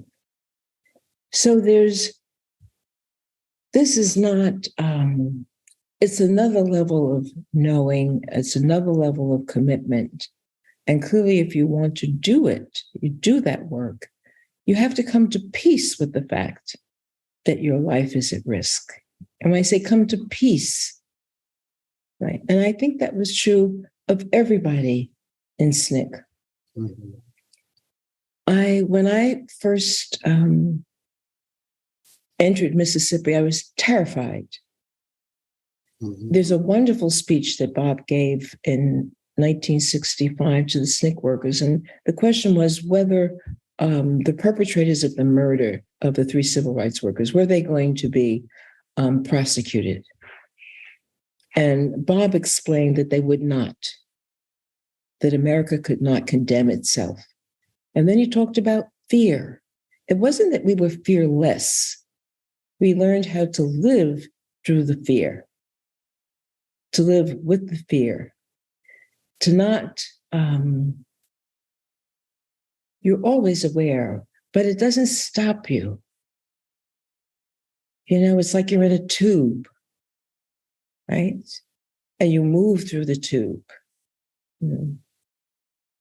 So this is not, it's another level of knowing, it's another level of commitment. And clearly, if you want to do it, you do that work, you have to come to peace with the fact that your life is at risk. And when I say come to peace, right? And I think that was true of everybody in SNCC. When I first entered Mississippi, I was terrified. There's a wonderful speech that Bob gave in 1965 to the SNCC workers. And the question was whether the perpetrators of the murder of the 3 civil rights workers, were they going to be prosecuted? And Bob explained that they would not, that America could not condemn itself. And then he talked about fear. It wasn't that we were fearless. We learned how to live through the fear, to live with the fear, to not, you're always aware, but it doesn't stop you. You know, it's like you're in a tube, right? And you move through the tube.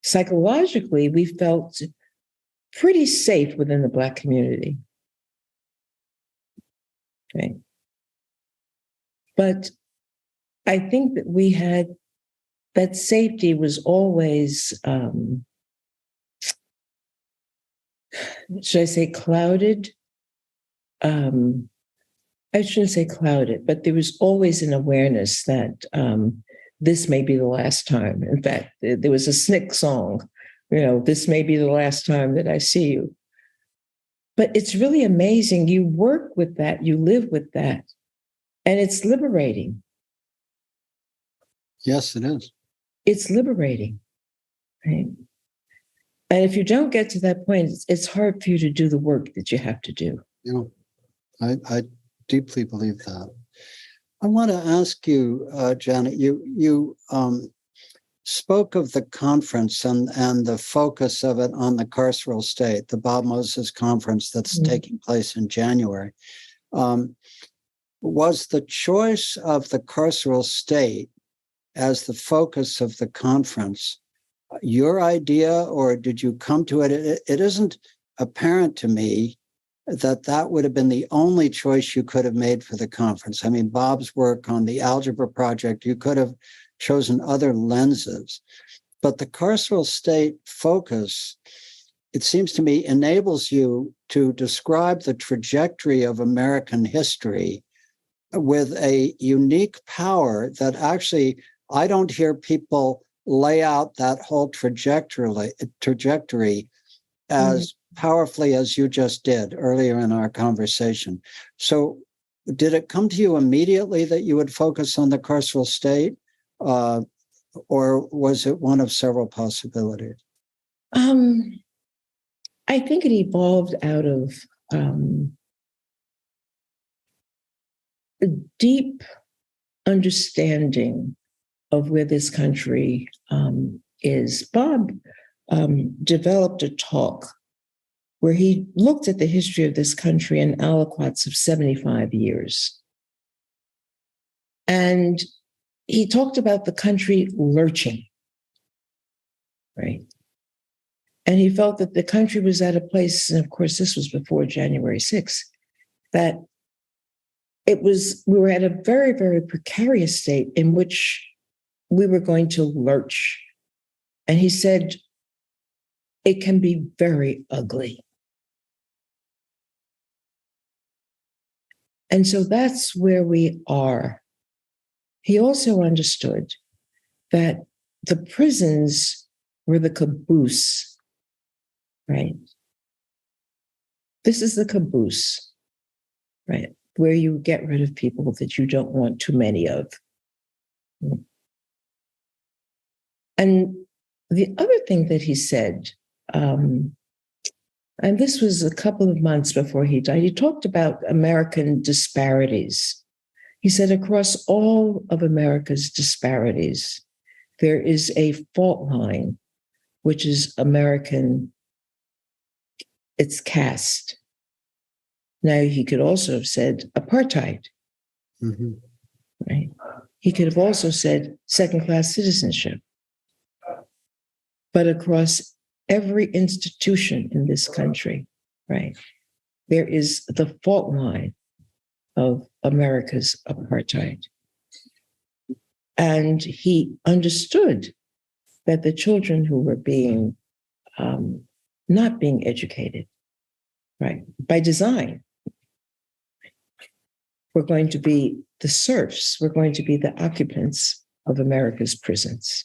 Psychologically, we felt pretty safe within the Black community. Okay. But I think that we had, that safety was always, should I say clouded? I shouldn't say clouded, but there was always an awareness that this may be the last time. In fact, there was a SNCC song, this may be the last time that I see you. But it's really amazing. You work with that, you live with that, and it's liberating. Yes, it is. It's liberating, right? And if you don't get to that point, it's hard for you to do the work that you have to do. I deeply believe that. I want to ask you, Janet, you spoke of the conference and the focus of it on the Carceral State, the Bob Moses conference that's taking place in January. Was the choice of the Carceral State as the focus of the conference your idea, or did you come to it? It isn't apparent to me that would have been the only choice you could have made for the conference. I mean, Bob's work on the algebra project, you could have chosen other lenses. But the Carceral State focus, it seems to me, enables you to describe the trajectory of American history with a unique power that actually I don't hear people lay out that whole trajectory as powerfully as you just did earlier in our conversation. So did it come to you immediately that you would focus on the Carceral State, or was it one of several possibilities? I think it evolved out of a deep understanding of where this country is. Bob developed a talk where he looked at the history of this country in aliquots of 75 years. And he talked about the country lurching, right? And he felt that the country was at a place, and of course, this was before January 6th, that we were at a very, very precarious state in which we were going to lurch. And he said, it can be very ugly. And so that's where we are. He also understood that the prisons were the caboose, right? This is the caboose, right? Where you get rid of people that you don't want too many of. And the other thing that he said, and this was a couple of months before he died, he talked about American disparities. He said, across all of America's disparities, there is a fault line, which is American, it's caste. Now, he could also have said apartheid, right? He could have also said second-class citizenship. But across every institution in this country, right, there is the fault line of America's apartheid. And he understood that the children who were being, not being educated, right, by design, were going to be the serfs were going to be the occupants of America's prisons.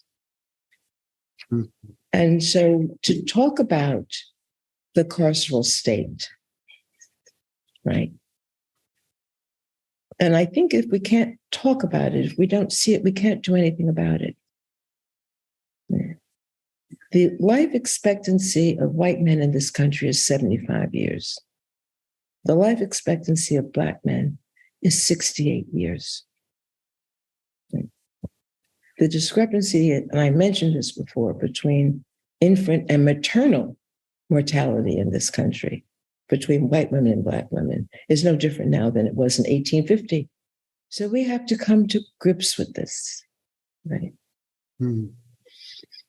And so to talk about the carceral state, right? And I think if we can't talk about it, if we don't see it, we can't do anything about it. The life expectancy of white men in this country is 75 years. The life expectancy of Black men is 68 years. The discrepancy, and I mentioned this before, between infant and maternal mortality in this country, between white women and Black women, is no different now than it was in 1850. So we have to come to grips with this, right?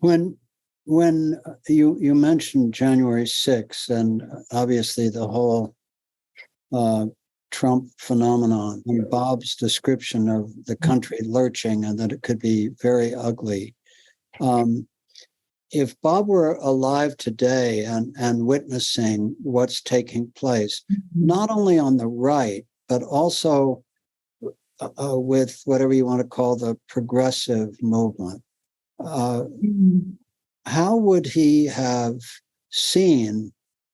When you mentioned January 6th, and obviously the whole Trump phenomenon, and Bob's description of the country lurching and that it could be very ugly. If Bob were alive today and witnessing what's taking place, not only on the right, but also with whatever you want to call the progressive movement, how would he have seen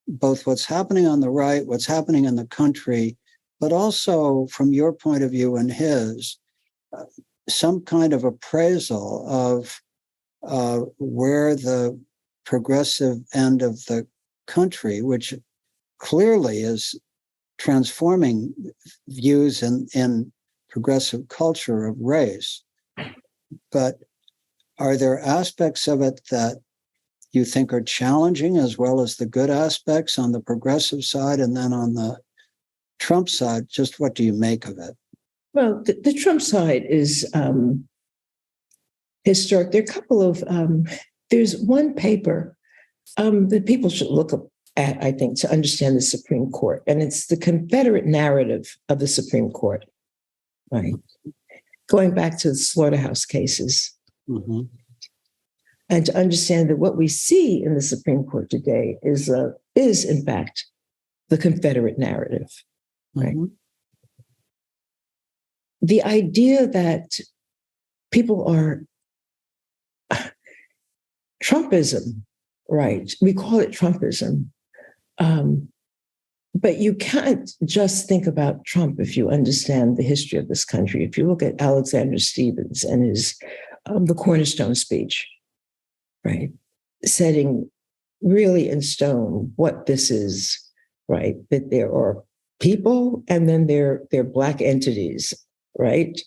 both what's happening on the right, what's happening in the country, but also from your point of view and his, some kind of appraisal of where the progressive end of the country, which clearly is transforming views in progressive culture of race. But are there aspects of it that you think are challenging as well as the good aspects on the progressive side? And then on the Trump side, just what do you make of it? Well, the Trump side is historic. There are a couple of, there's one paper that people should look at, I think, to understand the Supreme Court. And it's the Confederate narrative of the Supreme Court, right? Going back to the slaughterhouse cases. And to understand that what we see in the Supreme Court today is in fact, the Confederate narrative, right? The idea that people are Trumpism, right? We call it Trumpism. But you can't just think about Trump if you understand the history of this country. If you look at Alexander Stephens and his the Cornerstone speech, right? Setting really in stone what this is, right? That there are people and then they're Black entities, right?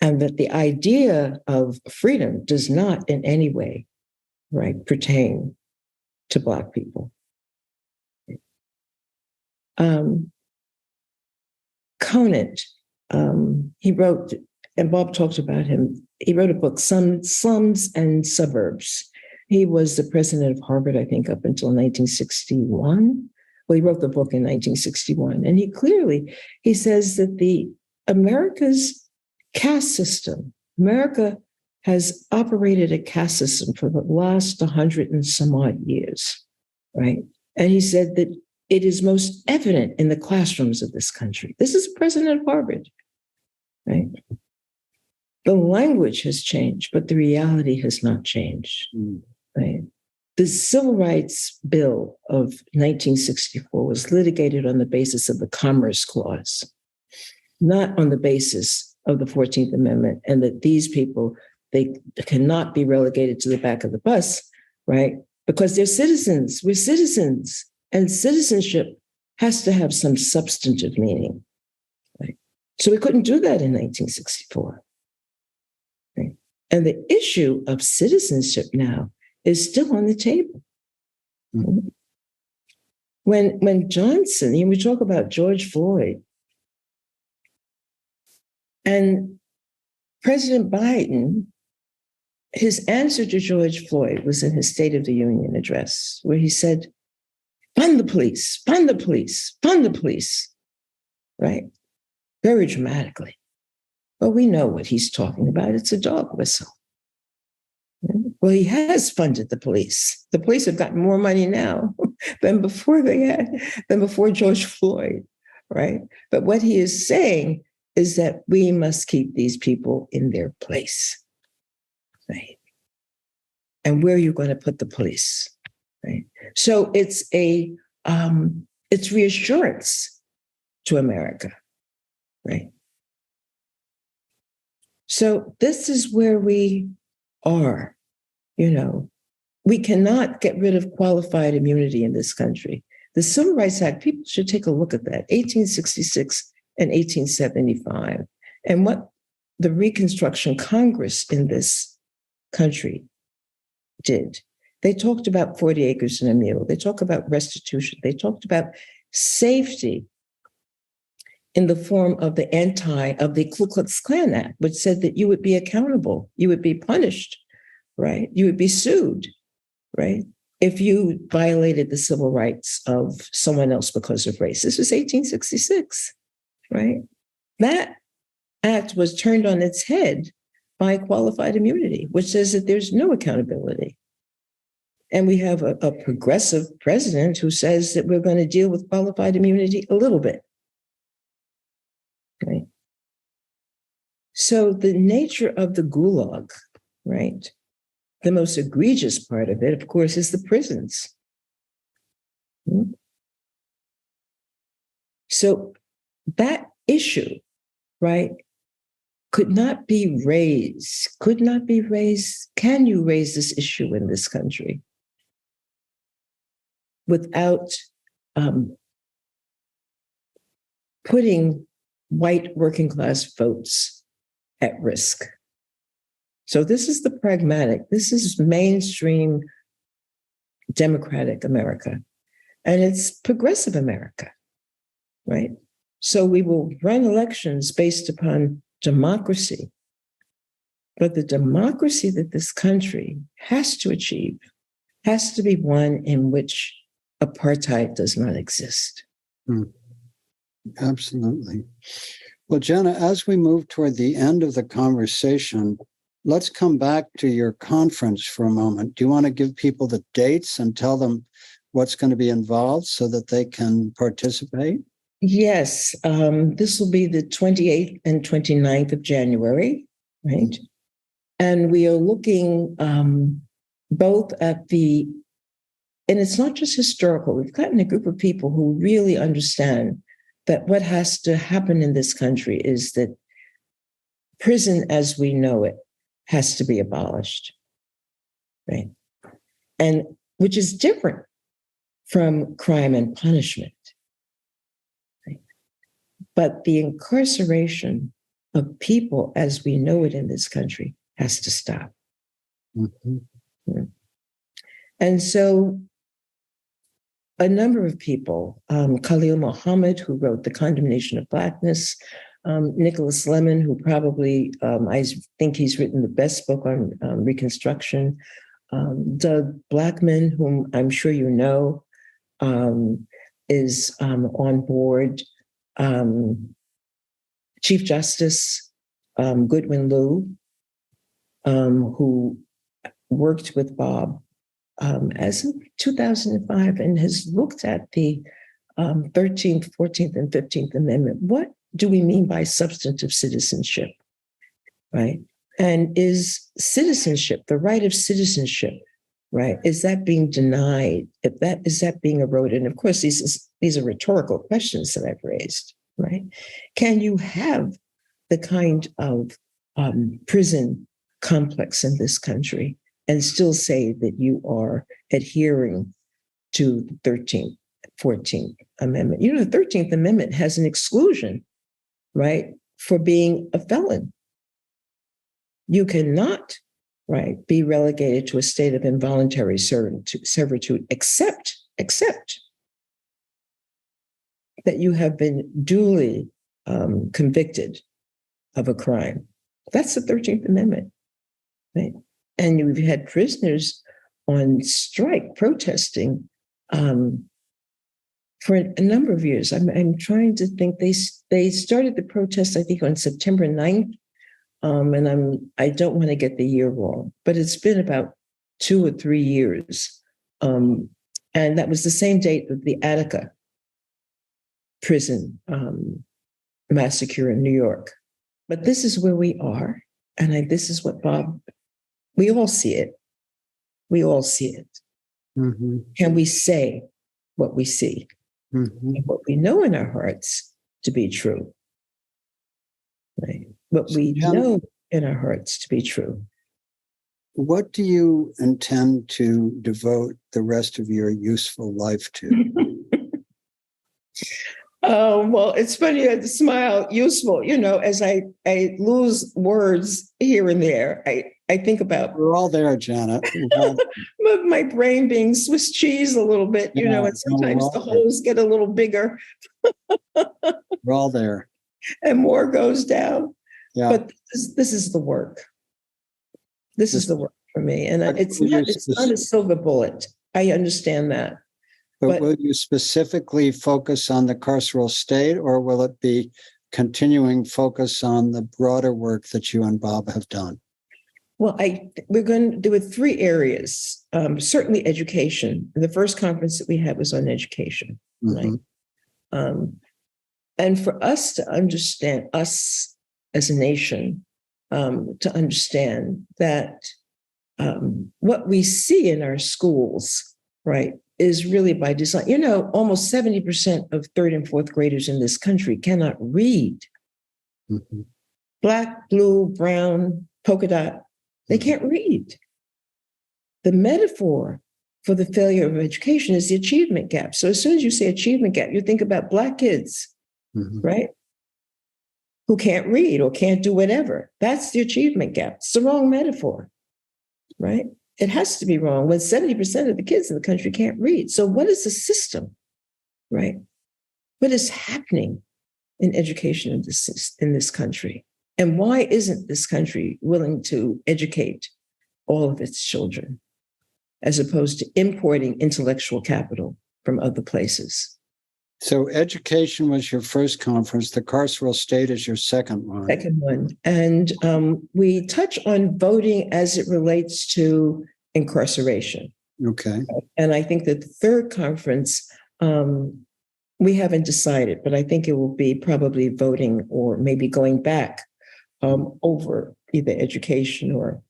And that the idea of freedom does not in any way, right, pertain to Black people. Conant, he wrote, and Bob talked about him, he wrote a book, Slums and Suburbs. He was the president of Harvard, I think, up until 1961. Well, he wrote the book in 1961. And he says that America's caste system, America has operated a caste system for the last 100 and some odd years, right? And he said that it is most evident in the classrooms of this country. This is president of Harvard, right? The language has changed, but the reality has not changed, right? The Civil Rights Bill of 1964 was litigated on the basis of the Commerce Clause, not on the basis of the 14th Amendment, and that these people, they cannot be relegated to the back of the bus, right? Because they're citizens. We're citizens. And citizenship has to have some substantive meaning, right? So we couldn't do that in 1964. Right? And the issue of citizenship now is still on the table. When Johnson, we talk about George Floyd, and President Biden, his answer to George Floyd was in his State of the Union address, where he said, fund the police, fund the police, fund the police, right? Very dramatically. But we know what he's talking about. It's a dog whistle. Well, he has funded the police. The police have gotten more money now than before George Floyd, right? But what he is saying is that we must keep these people in their place, right? And where are you going to put the police, right? So it's it's reassurance to America, right? So this is where we are, you know. We cannot get rid of qualified immunity in this country. The Civil Rights Act, people should take a look at that, 1866 and 1875, and what the Reconstruction Congress in this country did. They talked about 40 acres and a mule. They talk about restitution. They talked about safety in the form of the Ku Klux Klan Act, which said that you would be accountable, you would be punished, right? You would be sued, right? If you violated the civil rights of someone else because of race. This was 1866, right? That act was turned on its head by qualified immunity, which says that there's no accountability. And we have a progressive president who says that we're going to deal with qualified immunity a little bit. Right. So the nature of the gulag, right? The most egregious part of it, of course, is the prisons. So that issue, right, could not be raised. Can you raise this issue in this country without putting white working class votes at risk? So this is the pragmatic, this is mainstream democratic America, and it's progressive America, right? So we will run elections based upon democracy, but the democracy that this country has to achieve has to be one in which apartheid does not exist. Absolutely. Well, Jana, as we move toward the end of the conversation, let's come back to your conference for a moment. Do you want to give people the dates and tell them what's going to be involved so that they can participate? Yes, this will be the 28th and 29th of January, right? And we are looking both at and it's not just historical. We've gotten a group of people who really understand that what has to happen in this country is that prison as we know it has to be abolished, right? And which is different from crime and punishment. Right? But the incarceration of people as we know it in this country has to stop. Mm-hmm. Yeah. And so a number of people, Khalil Muhammad, who wrote The Condemnation of Blackness, Nicholas Lemon, who probably, I think he's written the best book on Reconstruction, Doug Blackman, whom I'm sure you know, is on board, Chief Justice Goodwin Liu, who worked with Bob as in 2005 and has looked at the 13th, 14th, and 15th Amendment. What do we mean by substantive citizenship, right? And is citizenship, the right of citizenship, right? Is that being denied? Is that being eroded? And of course, these are rhetorical questions that I've raised, right? Can you have the kind of prison complex in this country and still say that you are adhering to the 13th, 14th Amendment? You know, the 13th Amendment has an exclusion, right, for being a felon. You cannot, right, be relegated to a state of involuntary servitude, except that you have been duly convicted of a crime. That's the 13th Amendment, right? And you've had prisoners on strike protesting for a number of years. I'm trying to think. They started the protest, I think, on September 9th. And I don't want to get the year wrong, but it's been about 2 or 3 years. And that was the same date that the Attica prison massacre in New York. But this is where we are. And this is what Bob, we all see it. We all see it. Mm-hmm. Can we say what we see? Mm-hmm. And what we know in our hearts to be true? Right? What we know in our hearts to be true. What do you intend to devote the rest of your useful life to? Oh, well, it's funny to smile, useful, as I lose words here and there, I think about. We're all there, Jana. My brain being Swiss cheese a little bit, and sometimes the holes get a little bigger. We're all there. And more goes down. Yeah. But this is the work. This is the work for me. And it's not a silver bullet. I understand that. But will you specifically focus on the carceral state, or will it be continuing focus on the broader work that you and Bob have done? Well, we're going to do it 3 areas. Certainly education. The first conference that we had was on education. Mm-hmm. Right? And for us to understand, us as a nation, to understand that what we see in our schools, right, is really by design. Almost 70% of 3rd and 4th graders in this country cannot read. Mm-hmm. Black, blue, brown, polka dot, they can't read. The metaphor for the failure of education is the achievement gap. So as soon as you say achievement gap, you think about Black kids, mm-hmm. right? Who can't read or can't do whatever. That's the achievement gap. It's the wrong metaphor, right? It has to be wrong when 70% of the kids in the country can't read. So what is the system, right? What is happening in education in this country? And why isn't this country willing to educate all of its children as opposed to importing intellectual capital from other places? So education was your first conference. The Carceral State is your second one. Second one. And we touch on voting as it relates to incarceration. Okay. And I think that the third conference, we haven't decided, but I think it will be probably voting or maybe going back over either education or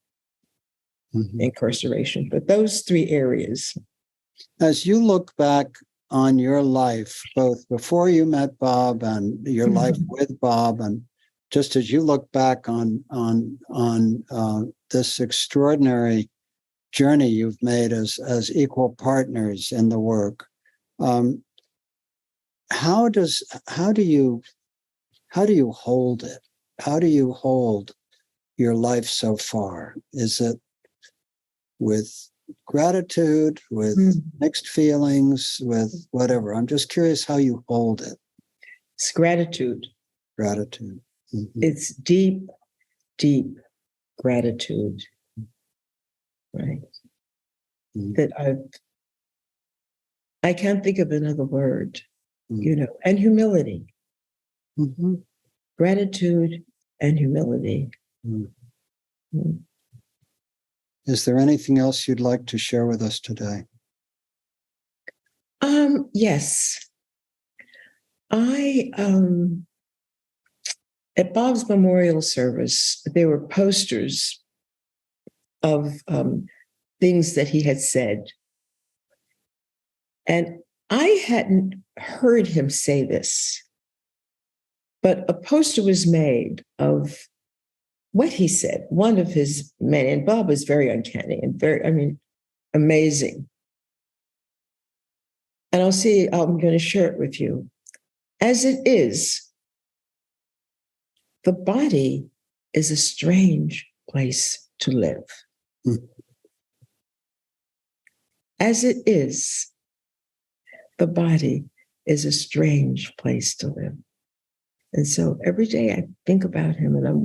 incarceration. But those 3 areas. As you look back on your life, both before you met Bob and your life with Bob, and just as you look back on this extraordinary journey you've made as equal partners in the work, how do you hold it? How do you hold your life so far? Is it with gratitude, with mixed feelings, with whatever? I'm just curious how you hold it. It's gratitude. Gratitude. Mm-hmm. It's deep, deep gratitude, right? Mm-hmm. That I can't think of another word, and humility. Mm-hmm. Gratitude and humility. Mm-hmm. Mm-hmm. Is there anything else you'd like to share with us today? Yes. At Bob's memorial service, there were posters of things that he had said. And I hadn't heard him say this, but a poster was made of what he said. One of his men, and Bob was very uncanny and very, amazing. And I'm going to share it with you. As it is, the body is a strange place to live. Mm. As it is, the body is a strange place to live. And so every day I think about him and I'm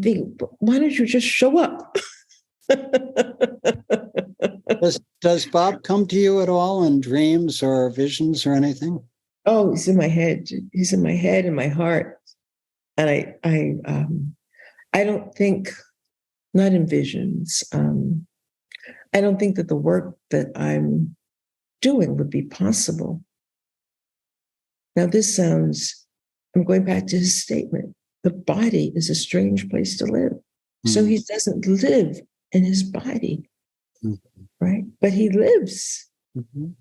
thinking, why don't you just show up? Does Bob come to you at all in dreams or visions or anything? Oh, he's in my head. He's in my head and my heart. And I don't think, not in visions. I don't think that the work that I'm doing would be possible Now, this sounds, I'm going back to his statement. The body is a strange place to live. So he doesn't live in his body, right? But he lives.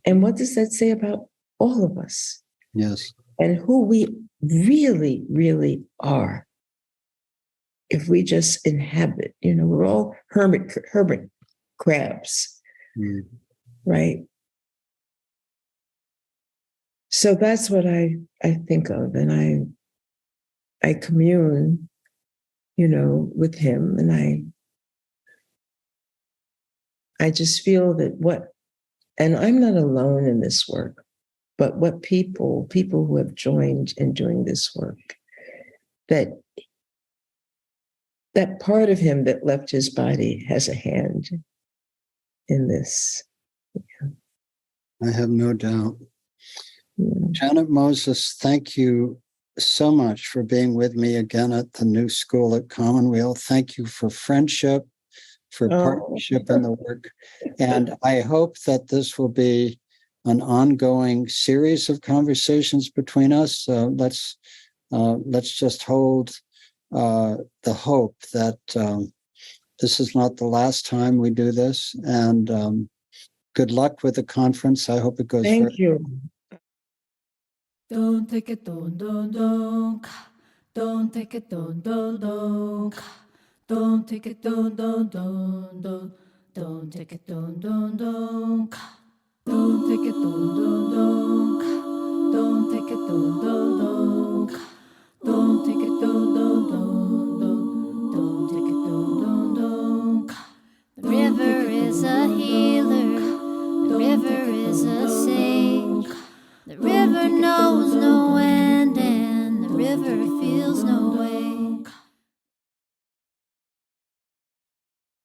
And what does that say about all of us? Yes. And who we really, really are. If we just inhabit, we're all hermit crabs, right? So that's what I think of, and I commune, with him, and I just feel that and I'm not alone in this work, but what people who have joined in doing this work, that part of him that left his body has a hand in this. I have no doubt. Yeah. Jana Moses, thank you so much for being with me again at the new school at Commonweal. Thank you for friendship, for partnership in the work. And I hope that this will be an ongoing series of conversations between us. Let's just hold the hope that this is not the last time we do this. And good luck with the conference. I hope it goes very well. Thank you. Don't take it, don't. Don't take it, don't. Don't take it, don't. Don't take it, don't. Don't take it, don't.